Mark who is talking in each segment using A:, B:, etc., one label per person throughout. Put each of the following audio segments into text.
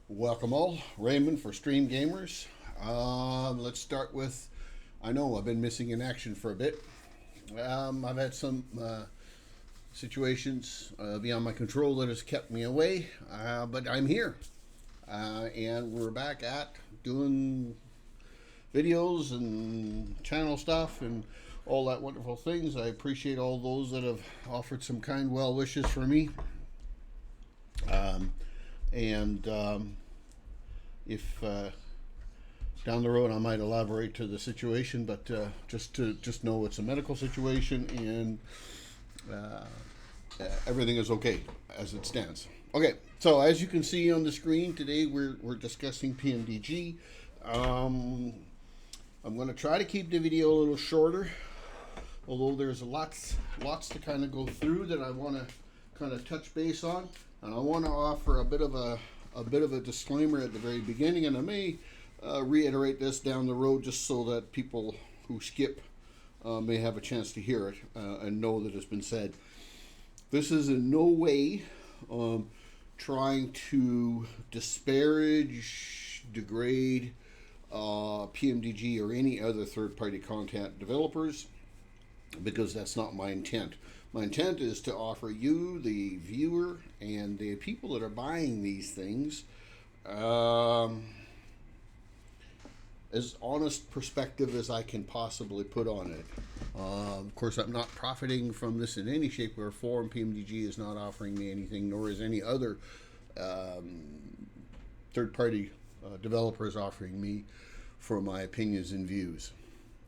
A: Welcome all, Raymond for Stream Gamers. Let's start with, I know I've been missing in action for a bit. I've had some situations beyond my control that has kept me away, but I'm here. And we're back at doing videos and channel stuff and all that wonderful things. I appreciate all those that have offered some kind well wishes for me. And if down the road I might elaborate to the situation, but just know it's a medical situation and everything is okay as it stands. Okay, so as you can see on the screen today, we're discussing PMDG. I'm going to try to keep the video a little shorter, although there's lots to kind of go through that I want to kind of touch base on, and I want to offer a bit of a disclaimer at the very beginning, and I may reiterate this down the road just so that people who skip may have a chance to hear it and know that it's been said. This is in no way trying to disparage, degrade PMDG or any other third-party content developers, because that's not my intent. My intent is to offer you, the viewer, and the people that are buying these things, as honest perspective as I can possibly put on it. Of course, I'm not profiting from this in any shape or form. PMDG is not offering me anything, nor is any other third-party developers offering me for my opinions and views.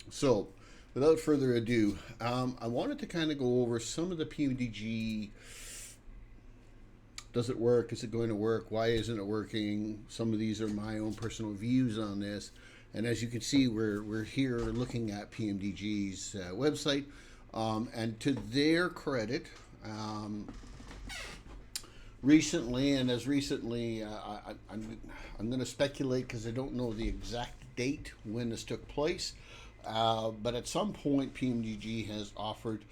A: So, without further ado, I wanted to kind of go over some of the PMDG. Does it work? Is it going to work? Why isn't it working? Some of these are my own personal views on this. And as you can see, we're here looking at PMDG's website. And to their credit, recently, and as recently, I'm going to speculate because I don't know the exact date when this took place. But at some point, PMDG has offered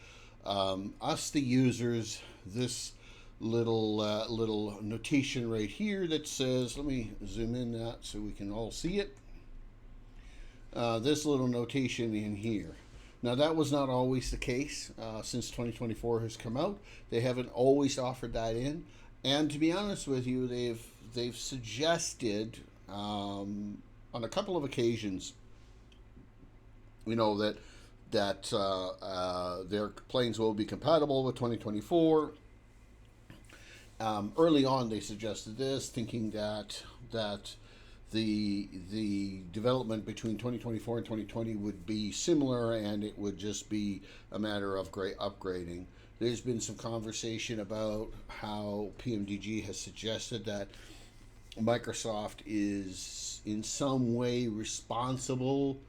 A: us, the users, this little notation right here that says, let me zoom in that so we can all see it. This little notation in here. Now, that was not always the case since 2024 has come out. They haven't always offered that in, and to be honest with you, they've suggested on a couple of occasions, you know, that their planes will be compatible with 2024. Early on, they suggested this, thinking that the development between 2024 and 2020 would be similar, and it would just be a matter of upgrading. There's been some conversation about how PMDG has suggested that Microsoft is in some way responsible,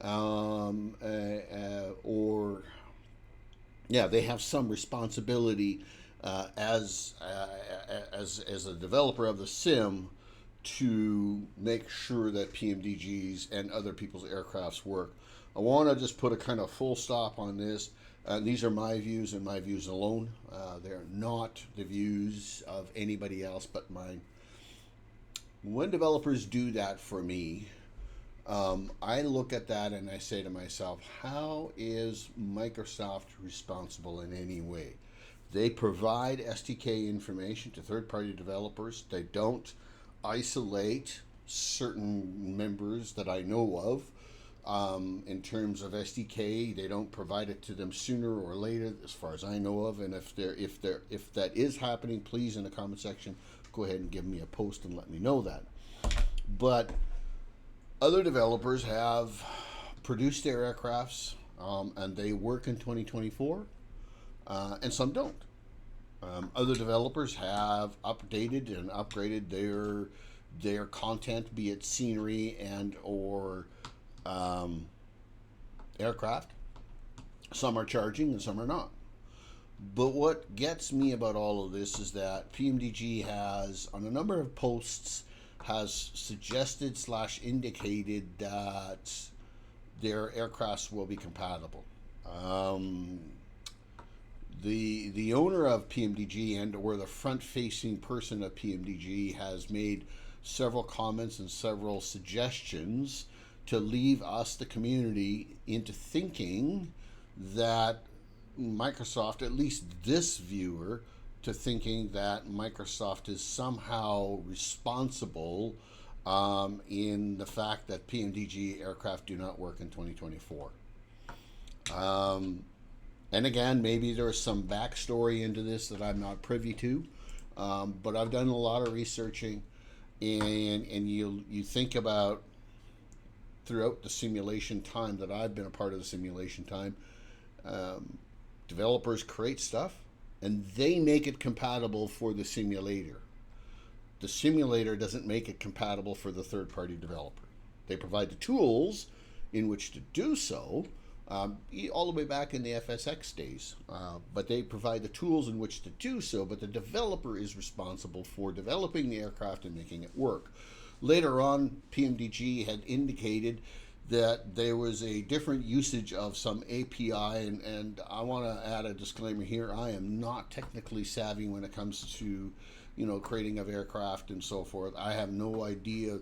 A: or they have some responsibility as a developer of the sim to make sure that PMDGs and other people's aircrafts work. I want to just put a kind of full stop on this. These are my views and my views alone. They're not the views of anybody else but mine. When developers do that for me, I look at that and I say to myself, how is Microsoft responsible in any way? They provide SDK information to third-party developers. They don't isolate certain members that I know of in terms of SDK. They don't provide it to them sooner or later, as far as I know of. And if that is happening, please, in the comment section, go ahead and give me a post and let me know that. But other developers have produced their aircrafts and they work in 2024, and some don't. Other developers have updated and upgraded their content, be it scenery and or aircraft. Some are charging and some are not. But what gets me about all of this is that PMDG has, on a number of posts, has suggested / indicated that their aircrafts will be compatible. The owner of PMDG and or the front-facing person of PMDG has made several comments and several suggestions to leave us, the community, into thinking that Microsoft, at least this viewer, to thinking that Microsoft is somehow responsible in the fact that PMDG aircraft do not work in 2024. And again, maybe there's some backstory into this that I'm not privy to, but I've done a lot of researching, and you think about throughout the simulation time that I've been a part of the simulation time, developers create stuff and they make it compatible for the simulator. The simulator doesn't make it compatible for the third-party developer. They provide the tools in which to do so, all the way back in the FSX days. But they provide the tools in which to do so, but the developer is responsible for developing the aircraft and making it work. Later on, PMDG had indicated that there was a different usage of some API, and I want to add a disclaimer here. I am not technically savvy when it comes to, creating of aircraft and so forth. I have no idea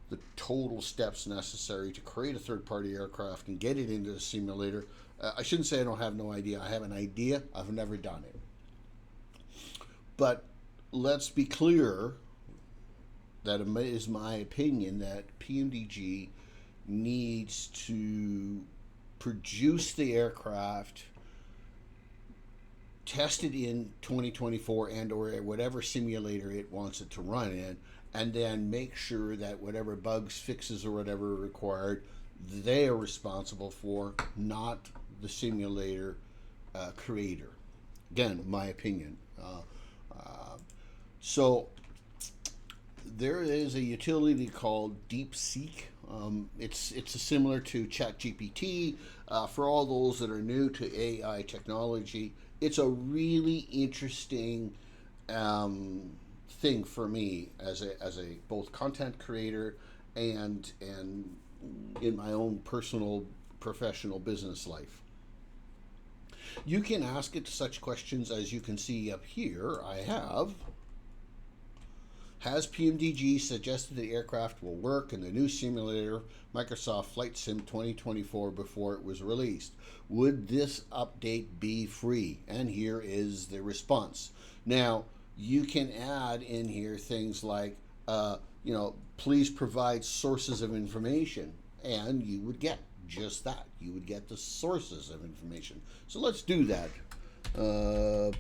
A: the total steps necessary to create a third-party aircraft and get it into the simulator. I shouldn't say I don't have no idea. I have an idea. I've never done it. But let's be clear that it is my opinion that PMDG needs to produce the aircraft, test it in 2024 and or whatever simulator it wants it to run in, and then make sure that whatever bugs, fixes, or whatever are required, they are responsible for, not the simulator creator. Again, my opinion. So there is a utility called DeepSeek. It's similar to ChatGPT. For all those that are new to AI technology, it's a really interesting thing for me as a both content creator and in my own personal professional business life. You can ask it such questions as you can see up here. I have. Has PMDG suggested the aircraft will work in the new simulator Microsoft Flight Sim 2024 before it was released? Would this update be free? And here is the response. Now, you can add in here things like, please provide sources of information, and you would get just that. You would get the sources of information. So let's do that.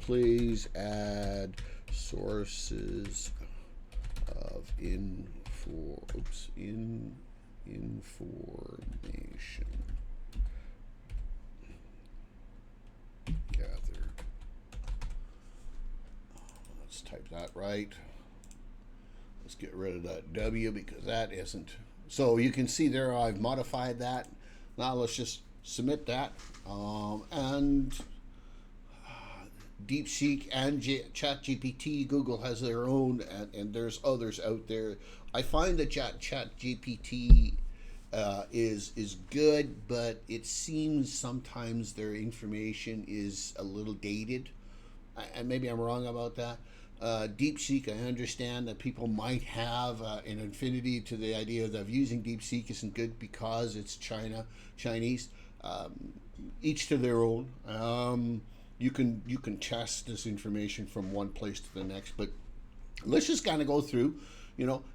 A: Please add sources of information. Gather. Let's type that right. Let's get rid of that W because that isn't. So you can see there I've modified that. Now let's just submit that. And DeepSeek and ChatGPT, Google has their own, and there's others out there. I find that ChatGPT is good, but it seems sometimes their information is a little dated, and maybe I'm wrong about that. DeepSeek, I understand that people might have an affinity to the idea of using DeepSeek isn't good because it's Chinese. Each to their own. You can test this information from one place to the next, but let's just kind of go through.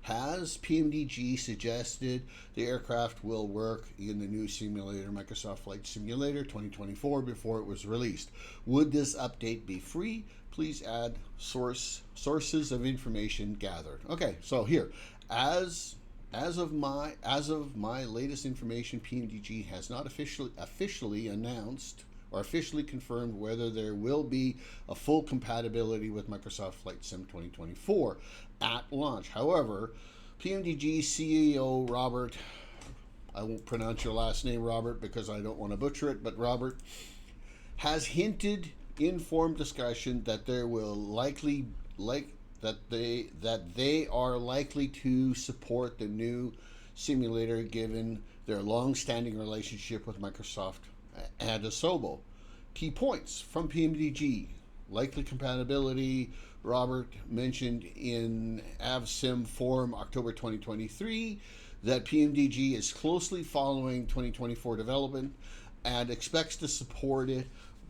A: Has PMDG suggested the aircraft will work in the new simulator, Microsoft Flight Simulator 2024, before it was released? Would this update be free? Please add sources of information gathered. Okay, so here, as of my latest information, PMDG has not officially announced or officially confirmed whether there will be a full compatibility with Microsoft Flight Sim 2024 at launch. However, PMDG CEO Robert, I won't pronounce your last name, Robert, because I don't want to butcher it, but Robert has hinted in informed discussion that there will likely that they are likely to support the new simulator given their long-standing relationship with Microsoft and ASOBO. Key points from PMDG: likely compatibility Robert mentioned in AvSim Forum October 2023 that PMDG is closely following 2024 development and expects to support it,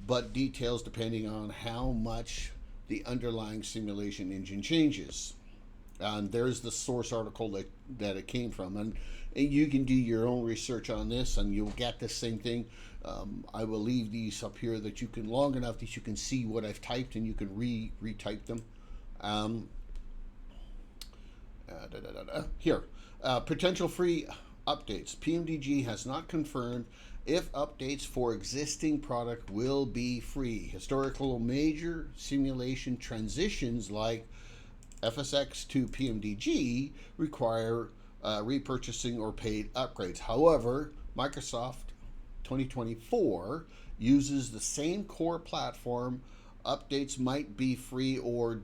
A: but details depending on how much the underlying simulation engine changes. And there's the source article that it came from. And you can do your own research on this and you'll get the same thing. I will leave these up here that you can, long enough that you can see what I've typed and you can retype them. Here, potential free updates. PMDG has not confirmed if updates for existing product will be free. Historical major simulation transitions like FSX to PMDG require repurchasing or paid upgrades. However, Microsoft 2024 uses the same core platform. Updates might be free or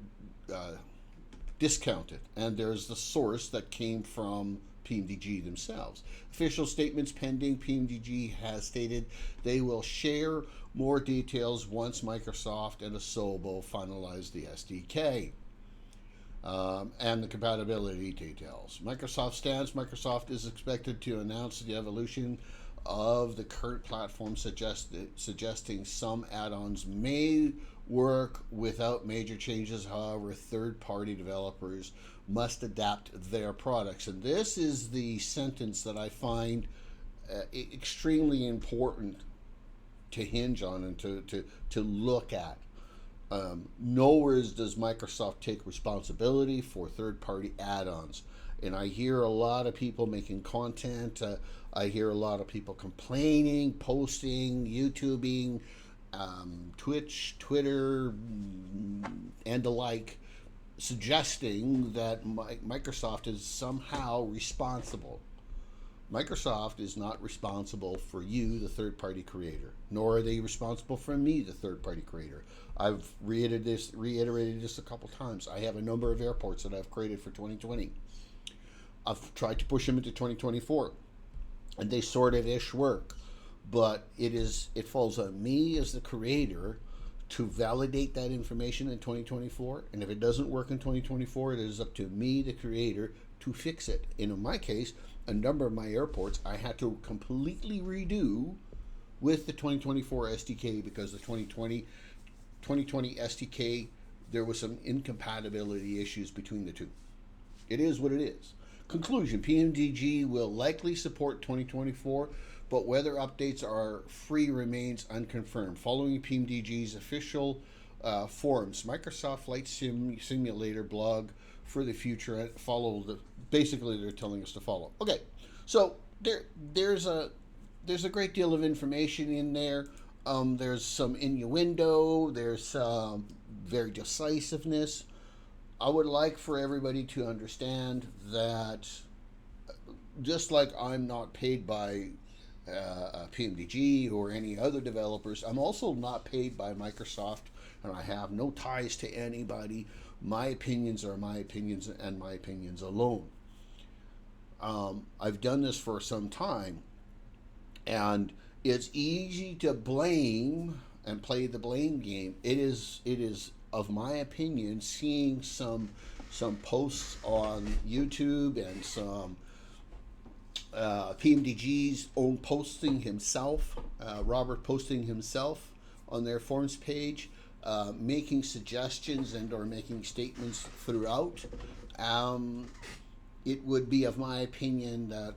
A: discounted. And there's the source that came from PMDG themselves. Official statements pending. PMDG has stated they will share more details once Microsoft and ASOBO finalize the SDK. And the compatibility details. Microsoft is expected to announce the evolution of the current platform, suggesting some add-ons may work without major changes. However, third-party developers must adapt their products. And this is the sentence that I find extremely important to hinge on and to look at. Nowhere does Microsoft take responsibility for third-party add-ons. And I hear a lot of people making content. I hear a lot of people complaining, posting, YouTubing, Twitch, Twitter, and the like, suggesting that Microsoft is somehow responsible. Microsoft is not responsible for you, the third-party creator, nor are they responsible for me, the third-party creator. I've reiterated this a couple times. I have a number of airports that I've created for 2020. I've tried to push them into 2024, and they sort of ish work. But it falls on me as the creator to validate that information in 2024. And if it doesn't work in 2024, it is up to me, the creator, to fix it. And in my case, a number of my airports I had to completely redo with the 2024 SDK because the 2020 SDK, there was some incompatibility issues between the two. It is what it is. Conclusion, PMDG will likely support 2024, but whether updates are free remains unconfirmed. Following PMDG's official forums, Microsoft Flight Simulator blog for the future, basically they're telling us to follow. Okay, so there's a great deal of information in there. There's some innuendo, there's some very decisiveness. I would like for everybody to understand that just like I'm not paid by PMDG or any other developers, I'm also not paid by Microsoft, and I have no ties to anybody. My opinions are my opinions and my opinions alone. I've done this for some time, and it's easy to blame and play the blame game. It is of my opinion, seeing some posts on YouTube and some PMDG's own posting himself, Robert posting himself on their forums page, making suggestions and or making statements throughout. It would be of my opinion that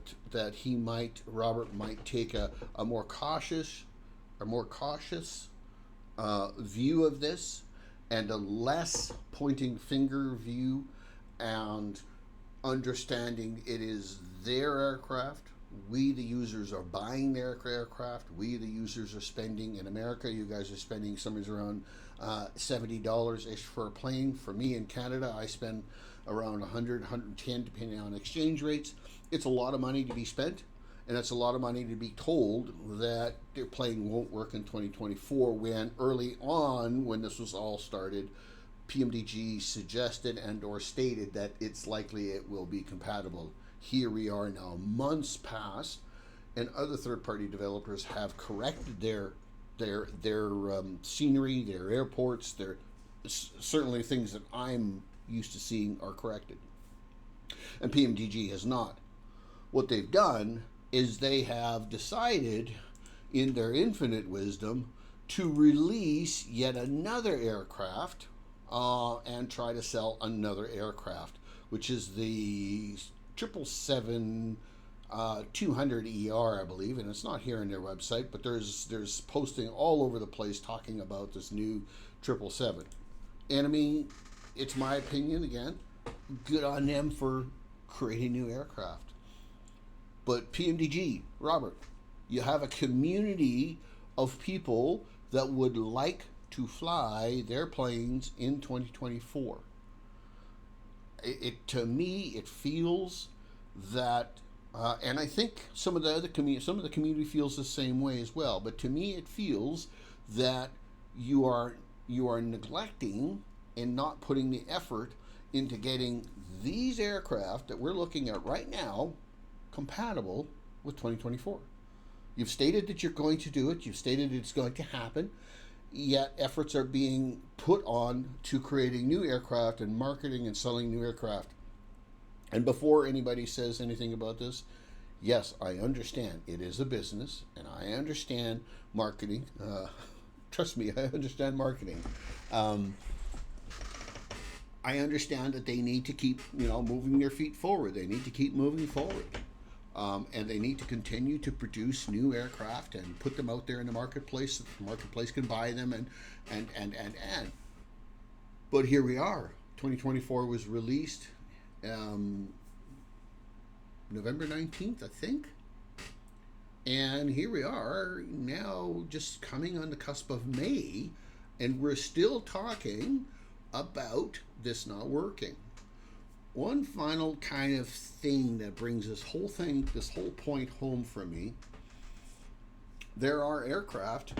A: Robert might take a more cautious view of this, and a less pointing finger view, and understanding it is their aircraft. We, the users, are buying their aircraft. We, the users, are spending. In America, you guys are spending somewhere around $70-ish for a plane. For me in Canada, I spend around 100, 110, depending on exchange rates. It's a lot of money to be spent, and it's a lot of money to be told that their plane won't work in 2024, when early on, when this was all started, PMDG suggested and or stated that it's likely it will be compatible. Here we are now, months past, and other third-party developers have corrected their scenery, their airports, certainly things that I'm used to seeing are corrected. And PMDG has not. What they've done is they have decided, in their infinite wisdom, to release yet another aircraft and try to sell another aircraft, which is the 777 200 ER, I believe, and it's not here on their website, but there's posting all over the place talking about this new 777. And I mean, it's my opinion again. Good on them for creating new aircraft. But PMDG, Robert, you have a community of people that would like to fly their planes in 2024. To me, it feels that, and I think some of the community feels the same way as well. But to me, it feels that you are neglecting and not putting the effort into getting these aircraft that we're looking at right now compatible with 2024. You've stated that you're going to do it. You've stated it's going to happen. Yet efforts are being put on to creating new aircraft and marketing and selling new aircraft. And before anybody says anything about this, yes, I understand it is a business, and I understand marketing. Trust me, I understand marketing. I understand that they need to keep, moving their feet forward. They need to keep moving forward. And they need to continue to produce new aircraft and put them out there in the marketplace so the marketplace can buy them and. But here we are. 2024 was released November 19th, I think. And here we are now just coming on the cusp of May, and we're still talking about this not working. One final kind of thing that brings this whole point home for me. There are aircraft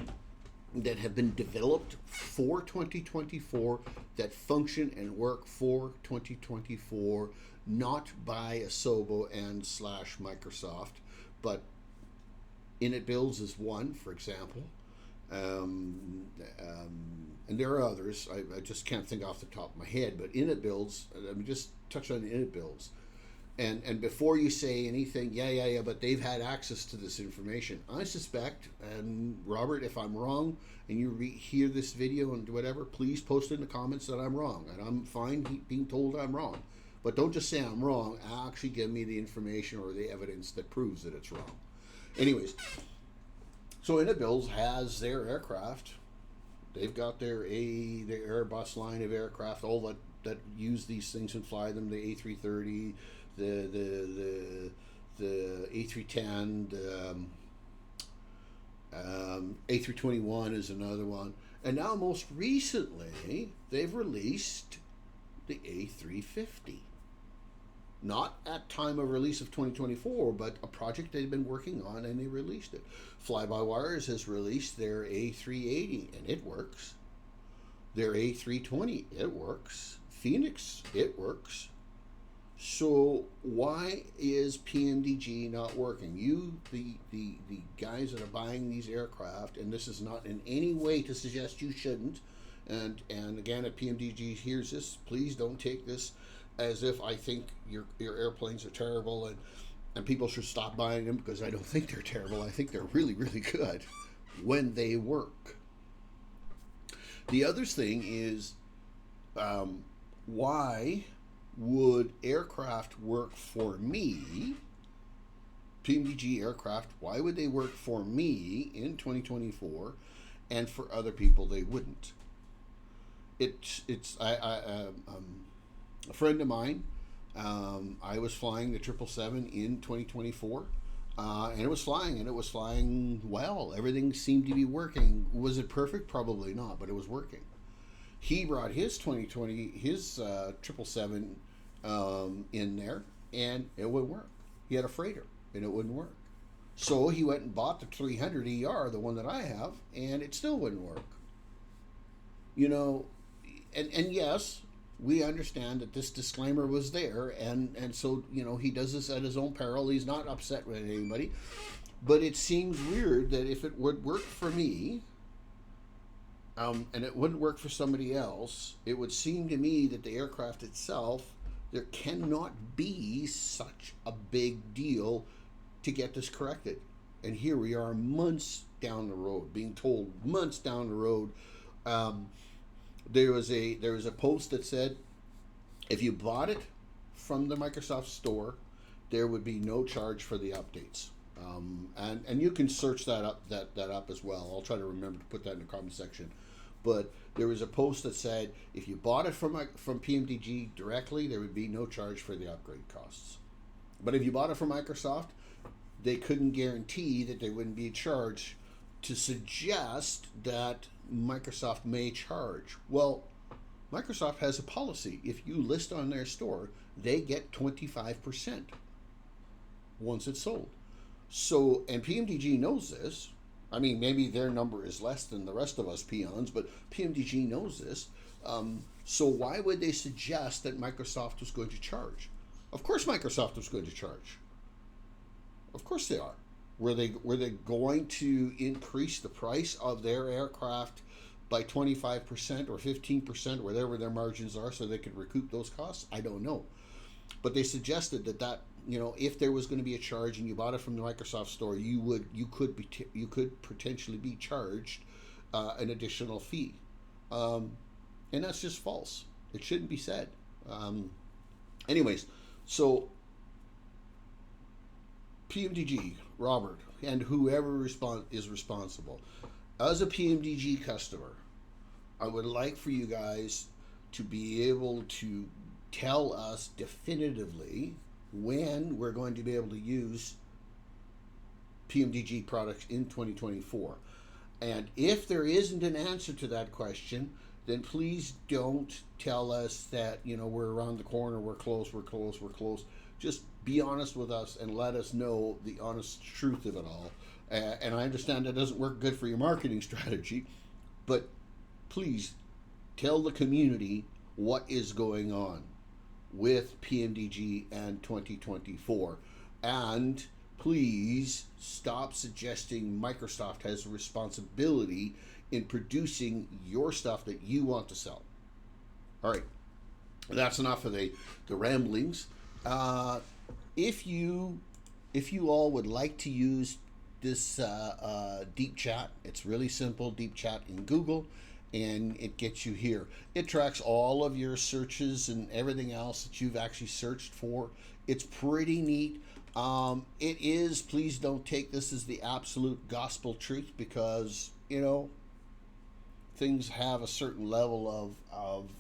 A: that have been developed for 2024 that function and work for 2024, not by ASOBO and / Microsoft, but Init Builds is one, for example. And there are others. I just can't think off the top of my head, but Init Builds, let me just touch on Init Builds. And before you say anything, but they've had access to this information. I suspect, and Robert, if I'm wrong, and you hear this video and whatever, please post in the comments that I'm wrong. And I'm fine being told I'm wrong. But don't just say I'm wrong. Actually give me the information or the evidence that proves that it's wrong. Anyways, so Init Builds has their aircraft. They've got their Airbus line of aircraft, all that use these things and fly them, the A330, the A310, A321 is another one. And now most recently, they've released the A350. Not at time of release of 2024, but a project they've been working on, and they released it. Fly-by-Wires has released their A380, and it works. Their A320, it works. Phoenix, it works. So why is PMDG not working? You, the guys that are buying these aircraft, and this is not in any way to suggest you shouldn't, and again, if PMDG hears this, please don't take this as if I think your airplanes are terrible and people should stop buying them, because I don't think they're terrible. I think they're really, really good when they work. The other thing is, why would aircraft work for me, PMDG aircraft, why would they work for me in 2024 and for other people they wouldn't? A friend of mine, I was flying the 777 in 2024, and it was flying well. Everything seemed to be working. Was it perfect? Probably not, but it was working. He brought his 777 in there, and it wouldn't work. He had a freighter, and it wouldn't work. So he went and bought the 300 ER, the one that I have, and it still wouldn't work. And yes, we understand that this disclaimer was there, and so, he does this at his own peril. He's not upset with anybody. But it seems weird that if it would work for me, and it wouldn't work for somebody else, it would seem to me that the aircraft itself, there cannot be such a big deal to get this corrected. And here we are months down the road, being told months down the road. Um, there was a post that said if you bought it from the Microsoft Store, there would be no charge for the updates. And you can search that up as well. I'll try to remember to put that in the comment section. But there was a post that said if you bought it from PMDG directly, there would be no charge for the upgrade costs. But if you bought it from Microsoft, they couldn't guarantee that there wouldn't be a charge, to suggest that Microsoft may charge. Well, Microsoft has a policy. If you list on their store, they get 25% once it's sold. So, and PMDG knows this. I mean, maybe their number is less than the rest of us peons, but PMDG knows this. So why would they suggest that Microsoft was going to charge? Of course Microsoft was going to charge. Of course they are. Were they going to increase the price of their aircraft by 25% or 15%, whatever their margins are, so they could recoup those costs? I don't know. But they suggested that if there was going to be a charge and you bought it from the Microsoft Store, you could potentially be charged an additional fee, and that's just false. It shouldn't be said. Anyways, so PMDG, Robert, and whoever is responsible, as a PMDG customer, I would like for you guys to be able to tell us definitively when we're going to be able to use PMDG products in 2024. And if there isn't an answer to that question, then please don't tell us that, we're around the corner, we're close. Just be honest with us and let us know the honest truth of it all. And I understand that doesn't work good for your marketing strategy, but please tell the community what is going on with PMDG and 2024. And please stop suggesting Microsoft has a responsibility in producing your stuff that you want to sell. All right, that's enough of the ramblings. If you all would like to use this deep chat, it's really simple. Deep chat in Google, and it gets you here. It tracks all of your searches and everything else that you've actually searched for. It's pretty neat. It is, please don't take this as the absolute gospel truth, because things have a certain level of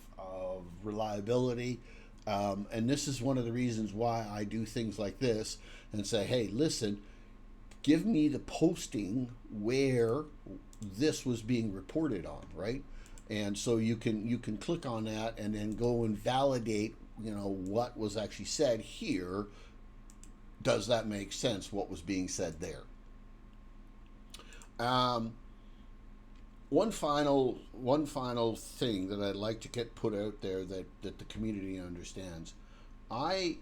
A: reliability. And this is one of the reasons why I do things like this and say, hey, listen, give me the posting where this was being reported on, right? And so you can click on that and then go and validate, what was actually said here. Does that make sense, what was being said there? One final thing that I'd like to get put out there that the community understands. I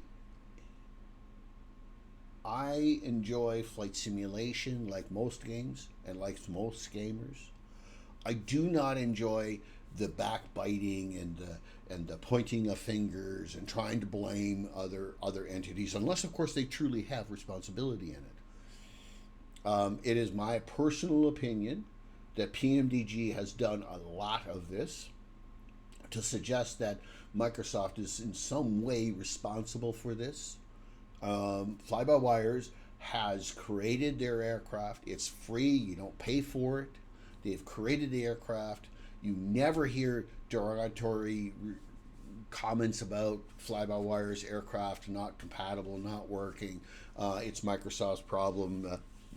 A: enjoy flight simulation like most games and like most gamers. I do not enjoy the backbiting and the pointing of fingers and trying to blame other entities, unless of course they truly have responsibility in it. It is my personal opinion that PMDG has done a lot of this to suggest that Microsoft is in some way responsible for this. Fly-by-Wires has created their aircraft. It's free. You don't pay for it. They've created the aircraft. You never hear derogatory comments about Fly-by-Wires aircraft not compatible, not working. It's Microsoft's problem.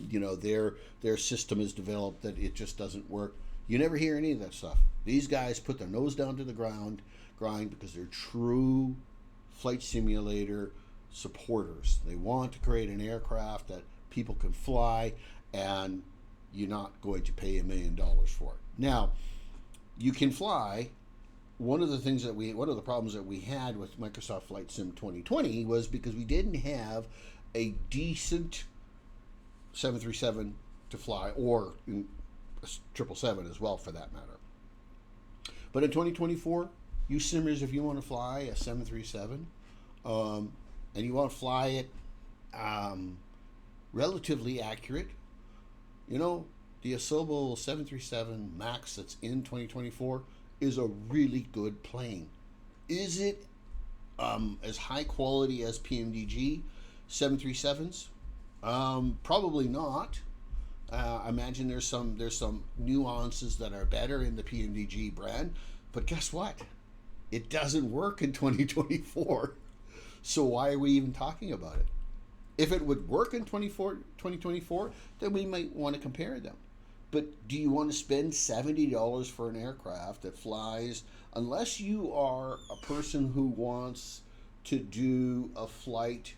A: Their system is developed that it just doesn't work. You never hear any of that stuff. These guys put their nose down to the grind because they're true flight simulator supporters. They want to create an aircraft that people can fly, and you're not going to pay $1 million for it. Now, you can fly. One of the problems that we had with Microsoft Flight Sim 2020 was because we didn't have a decent 737 to fly, or 777 as well, for that matter. But in 2024, you simmers, if you want to fly a 737, and you want to fly it relatively accurate, you know, the ASOBO 737 Max that's in 2024 is a really good plane. Is it as high quality as PMDG 737s? Probably not. I imagine there's some nuances that are better in the PMDG brand, but guess what? It doesn't work in 2024. So why are we even talking about it? If it would work in 2024, then we might want to compare them. But do you want to spend $70 for an aircraft that flies, unless you are a person who wants to do a flight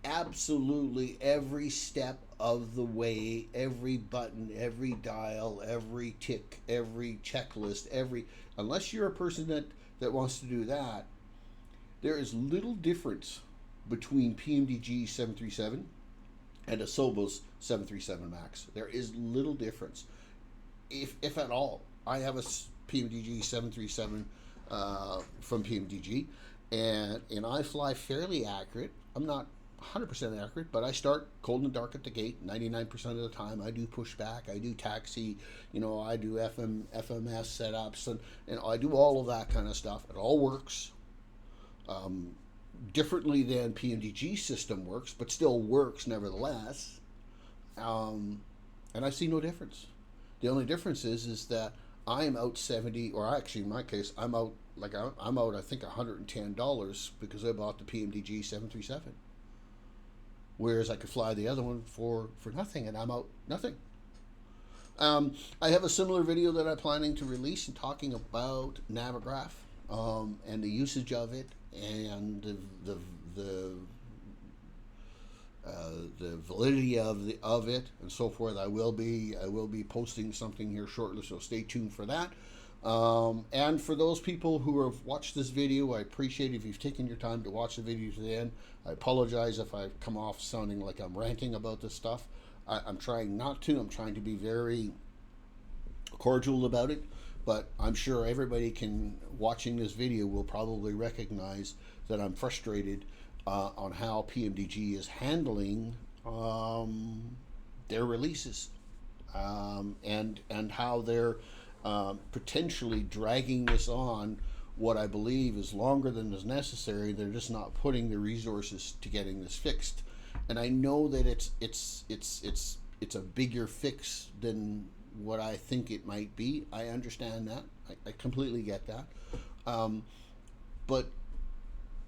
A: absolutely every step of the way, every button, every dial, every tick, every checklist, unless you're a person that wants to do that, there is little difference between PMDG 737 and ASOBO's 737 Max. There is little difference, if at all. I have a PMDG 737 from PMDG, and I fly fairly accurate. I'm not 100% accurate, but I start cold and dark at the gate 99% of the time. I do pushback, I do taxi, I do FMS setups, and I do all of that kind of stuff. It all works differently than PMDG system works, but still works nevertheless. And I see no difference. The only difference is that I am out 70, or actually in my case, I'm out I think $110 because I bought the PMDG 737. Whereas I could fly the other one for nothing, and I'm out nothing. I have a similar video that I'm planning to release and talking about Navigraph and the usage of it and the validity of it and so forth. I will be posting something here shortly, so stay tuned for that. And for those people who have watched this video, I appreciate if you've taken your time to watch the video to the end. I apologize if I've come off sounding like I'm ranting about this stuff. I'm trying not to. I'm trying to be very cordial about it, but I'm sure everybody watching this video will probably recognize that I'm frustrated on how PMDG is handling their releases and how they're potentially dragging this on what I believe is longer than is necessary. They're just not putting the resources to getting this fixed, and I know that it's a bigger fix than what I think it might be. I understand that. I completely get that. But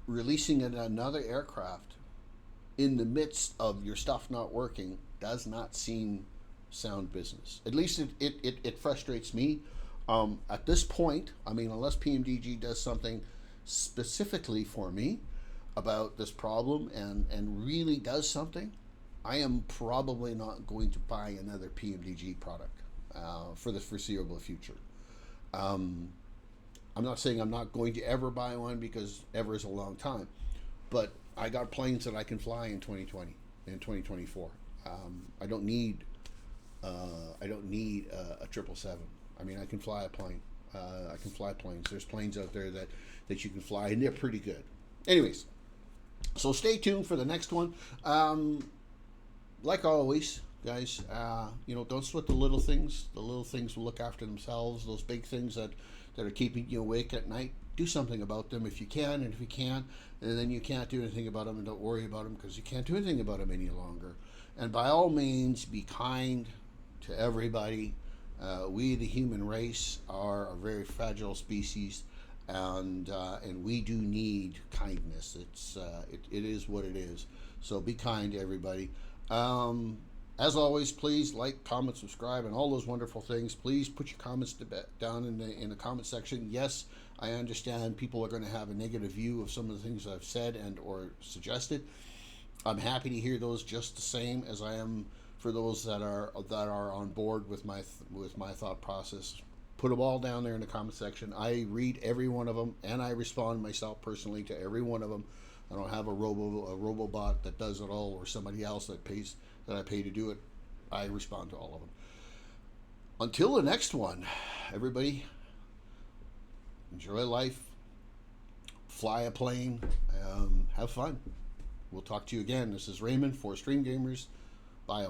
A: releasing another aircraft in the midst of your stuff not working does not seem sound business. At least it frustrates me. At this point, I mean, unless PMDG does something specifically for me about this problem and really does something, I am probably not going to buy another PMDG product for the foreseeable future. I'm not saying I'm not going to ever buy one, because ever is a long time, but I got planes that I can fly in 2020 and 2024. I don't need a 777. I mean, I can fly a plane. I can fly planes. There's planes out there that you can fly, and they're pretty good. Anyways, so stay tuned for the next one. Like always, guys, don't sweat the little things. The little things will look after themselves. Those big things that are keeping you awake at night, do something about them if you can, and if you can't, and then you can't do anything about them, and don't worry about them because you can't do anything about them any longer. And by all means, be kind to everybody. We, the human race, are a very fragile species, and we do need kindness. It is what it is. So be kind to everybody. As always, please like, comment, subscribe, and all those wonderful things. Please put your comments down in the comment section. Yes, I understand people are going to have a negative view of some of the things I've said and or suggested. I'm happy to hear those just the same as I am for those that are on board with my thought process. Put them all down there in the comment section. I read every one of them, and I respond myself personally to every one of them. I don't have a robobot that does it all, or somebody else that I pay to do it. I respond to all of them. Until the next one, everybody, enjoy life, fly a plane, have fun. We'll talk to you again. This is Raymond for Stream Gamers. Bye.